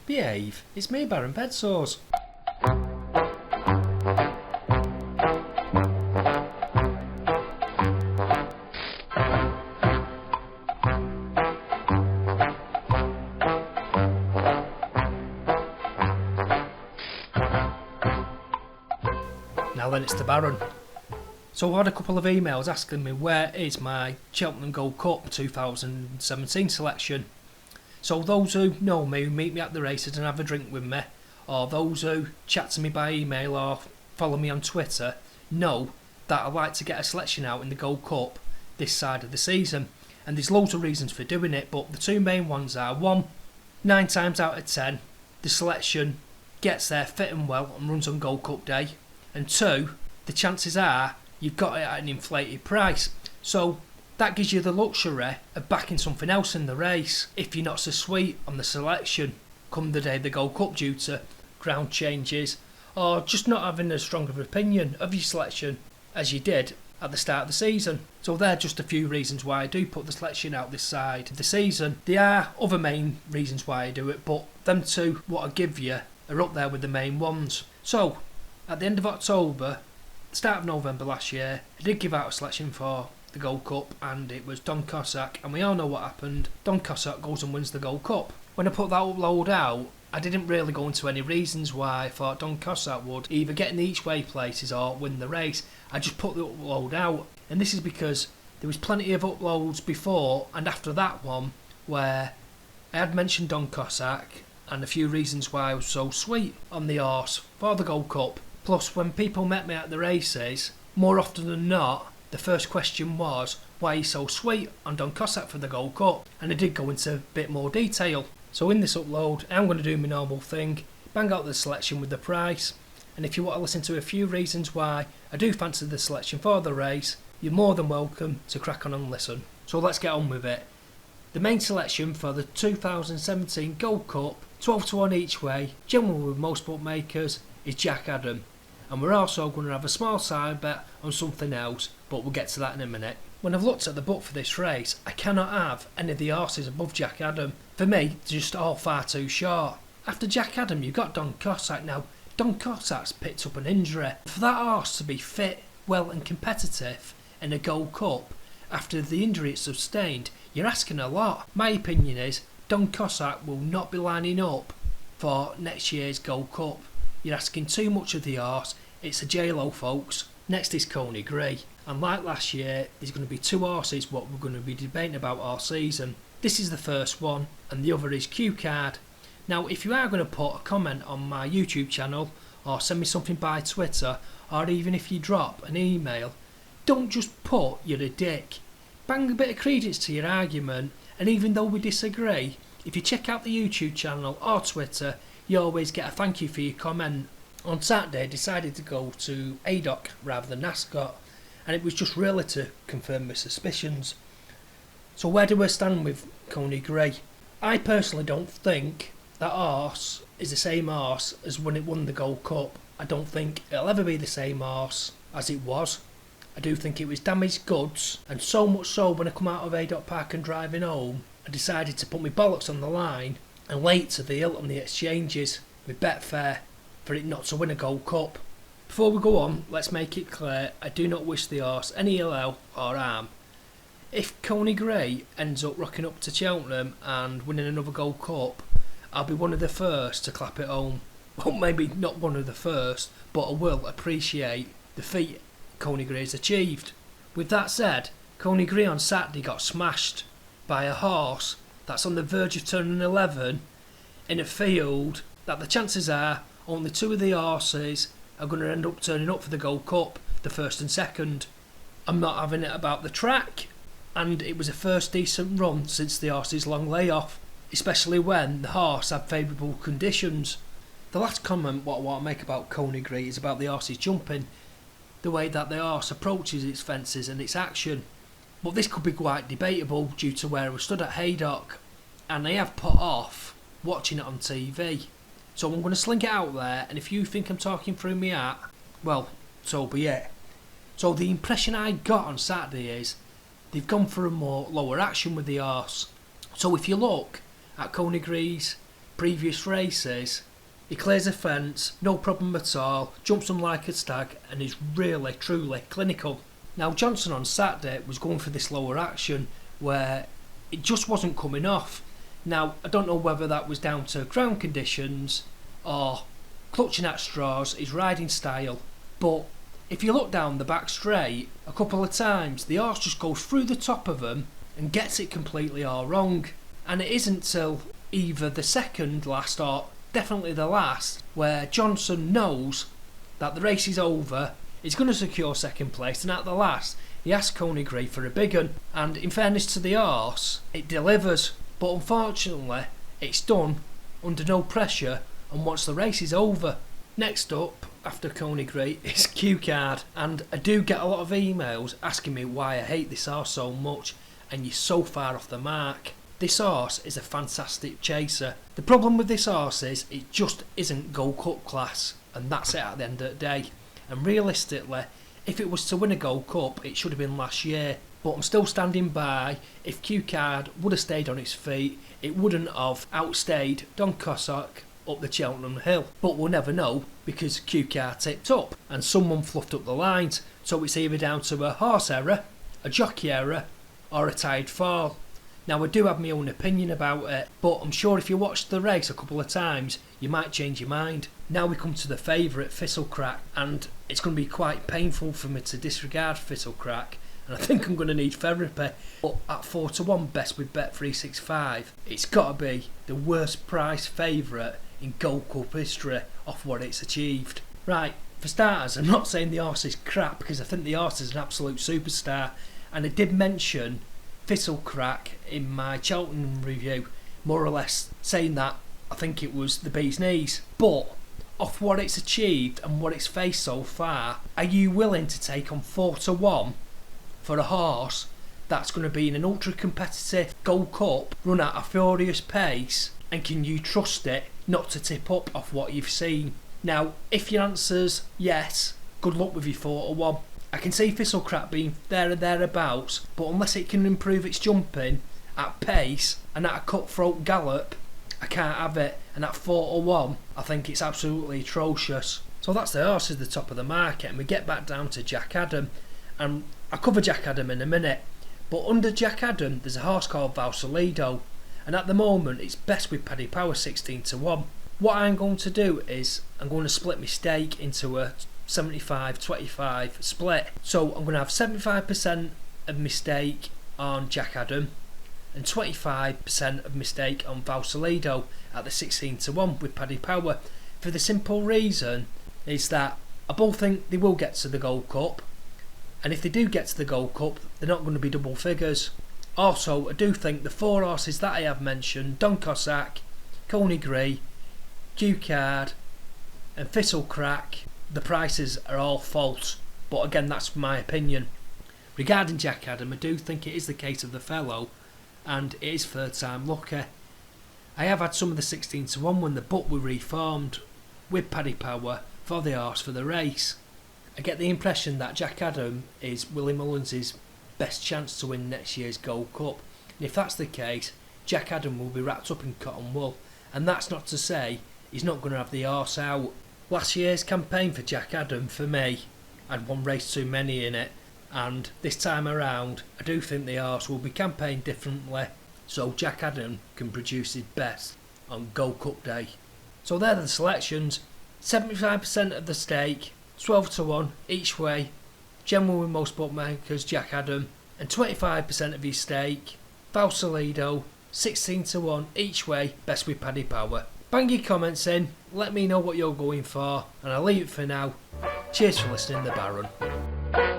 Behave, it's me, Baron Bedsores. Now then, it's the Baron. So I had a couple of emails asking me where is my Cheltenham Gold Cup 2017 selection. So those who know me, who meet me at the races and have a drink with me, or those who chat to me by email or follow me on Twitter, know that I like to get a selection out in the Gold Cup this side of the season. And there's loads of reasons for doing it, but the two main ones are: one, 9 times out of 10, the selection gets there fit and well and runs on Gold Cup day. And two, the chances are you've got it at an inflated price. So that gives you the luxury of backing something else in the race if you're not so sweet on the selection come the day of the Gold Cup due to ground changes or just not having as strong of an opinion of your selection as you did at the start of the season. So they're just a few reasons why I do put the selection out this side of the season. There are other main reasons why I do it, but them two, what I give you, are up there with the main ones. So at the end of October, start of November last year, I did give out a selection for the Gold Cup, and it was Don Cossack, and we all know what happened. Don Cossack goes and wins the Gold Cup. When I put that upload out, I didn't really go into any reasons why I thought Don Cossack would either get in the each way places or win the race. I just put the upload out, and this is because there was plenty of uploads before and after that one where I had mentioned Don Cossack and a few reasons why I was so sweet on the horse for the Gold Cup. Plus, when people met me at the races, more often than not, the first question was, why are you so sweet on Don Cossack for the Gold Cup? And I did go into a bit more detail. So in this upload, I'm going to do my normal thing, bang out the selection with the price. And if you want to listen to a few reasons why I do fancy the selection for the race, you're more than welcome to crack on and listen. So let's get on with it. The main selection for the 2017 Gold Cup, 12 to 1 each way, generally with most bookmakers, is Jack Adam. And we're also going to have a small side bet on something else, but we'll get to that in a minute. When I've looked at the book for this race, I cannot have any of the horses above Jack Adam. For me, they're just all far too short. After Jack Adam, you've got Don Cossack. Now, Don Cossack's picked up an injury. For that horse to be fit, well and competitive in a Gold Cup, after the injury it sustained, you're asking a lot. My opinion is, Don Cossack will not be lining up for next year's Gold Cup. You're asking too much of the horse. It's a J-Lo, folks. Next is Coney Gray. And like last year, there's going to be two horses what we're going to be debating about all season. This is the first one, and the other is Q-Card. Now, if you are going to put a comment on my YouTube channel, or send me something by Twitter, or even if you drop an email, don't just put you're a dick. Bang a bit of credence to your argument, and even though we disagree, if you check out the YouTube channel or Twitter, you always get a thank you for your comment. On Saturday, I decided to go to ADOC rather than Ascot, and it was just really to confirm my suspicions. So where do I stand with Coney Gray? I personally don't think that horse is the same horse as when it won the Gold Cup. I don't think it'll ever be the same horse as it was. I do think it was damaged goods, and so much so when I come out of ADOC Park and driving home, I decided to put my bollocks on the line and late to the hilt on the exchanges with Betfair for it not to win a Gold Cup. Before we go on, let's make it clear, I do not wish the horse any ill health or harm. If Coney Gray ends up rocking up to Cheltenham and winning another Gold Cup, I'll be one of the first to clap it home. Well, maybe not one of the first, but I will appreciate the feat Coney Gray's achieved. With that said, Coney Gray on Saturday got smashed by a horse that's on the verge of turning 11 in a field that the chances are only two of the horses are going to end up turning up for the Gold Cup, the first and second. I'm not having it about the track, and it was a first decent run since the horse's long layoff, especially when the horse had favourable conditions. The last comment what I want to make about Coney Gray is about the horse's jumping, the way that the horse approaches its fences and its action. But this could be quite debatable due to where I was stood at Haydock, and I have put off watching it on TV. So I'm going to sling it out there, and if you think I'm talking through my hat, well, so be it. So the impression I got on Saturday is they've gone for a more lower action with the horse. So if you look at Coney Gray's previous races, he clears a fence, no problem at all, jumps him like a stag, and is really, truly clinical. Now Johnson on Saturday was going for this lower action where it just wasn't coming off. Now I don't know whether that was down to ground conditions or clutching at straws, his riding style, but if you look down the back straight a couple of times, the horse just goes through the top of him and gets it completely all wrong. And it isn't till either the second last or definitely the last where Johnson knows that the race is over, he's going to secure second place, and at the last he asks Coney for a big one, and in fairness to the horse, it delivers, but unfortunately it's done under no pressure and once the race is over. Next up after Coney is Q Card, and I do get a lot of emails asking me why I hate this horse so much and you're so far off the mark. This horse is a fantastic chaser. The problem with this horse is it just isn't Gold Cup class, and that's it at the end of the day. And realistically, if it was to win a Gold Cup, it should have been last year. But I'm still standing by, if Q Card would have stayed on its feet, it wouldn't have outstayed Don Cossack up the Cheltenham Hill. But we'll never know, because Q Card tipped up and someone fluffed up the lines. So it's either down to a horse error, a jockey error, or a tired fall. Now I do have my own opinion about it, but I'm sure if you watched the race a couple of times, you might change your mind. Now we come to the favourite, Thistlecrack, and it's going to be quite painful for me to disregard Thistlecrack, and I think I'm going to need therapy. But at 4-1 best with Bet365, it's got to be the worst price favourite in Gold Cup history off what it's achieved. Right, for starters, I'm not saying the horse is crap, because I think the horse is an absolute superstar, and I did mention Thistlecrack in my Cheltenham review, more or less saying that I think it was the bee's knees. But off what it's achieved and what it's faced so far, are you willing to take on 4-1 for a horse that's going to be in an ultra competitive Gold Cup, run at a furious pace, and can you trust it not to tip up off what you've seen? Now if your answer's yes, good luck with your 4-1. I can see Thistlecrack being there and thereabouts, but unless it can improve its jumping at pace and at a cutthroat gallop, I can't have it. And at 4-1, I think it's absolutely atrocious. So that's the horse at the top of the market, and we get back down to Jack Adam. And I'll cover Jack Adam in a minute, but under Jack Adam there's a horse called Valsalido, and at the moment it's best with Paddy Power 16-1. What I'm going to do is I'm going to split my stake into a 75-25 split. So I'm going to have 75% of my stake on Jack Adam and 25% of my stake on Valsalido at the 16-1 with Paddy Power, for the simple reason is that I both think they will get to the Gold Cup, and if they do get to the Gold Cup they're not going to be double figures. Also I do think the four horses that I have mentioned, Don Cossack, Coney, Q Card and Thistlecrack, the prices are all false, but again that's my opinion. Regarding Jack Adam, I do think it is the case of the fellow, and it is third time lucky. I have had some of the 16-1 when the book were reformed with Paddy Power for the horse for the race. I get the impression that Jack Adam is Willie Mullins' best chance to win next year's Gold Cup, and if that's the case, Jack Adam will be wrapped up in cotton wool, and that's not to say he's not going to have the horse out. Last year's campaign for Jack Adam, for me, had one race too many in it, and this time around I do think the horse will be campaigned differently, so Jack Adam can produce his best on Gold Cup day. So there are the selections: 75% of the stake, 12-1 each way, general with most bookmakers Jack Adam, and 25% of his stake, Valsalido, 16-1 each way, best with Paddy Power. Bang your comments in, let me know what you're going for, and I'll leave it for now. Cheers for listening, the Baron.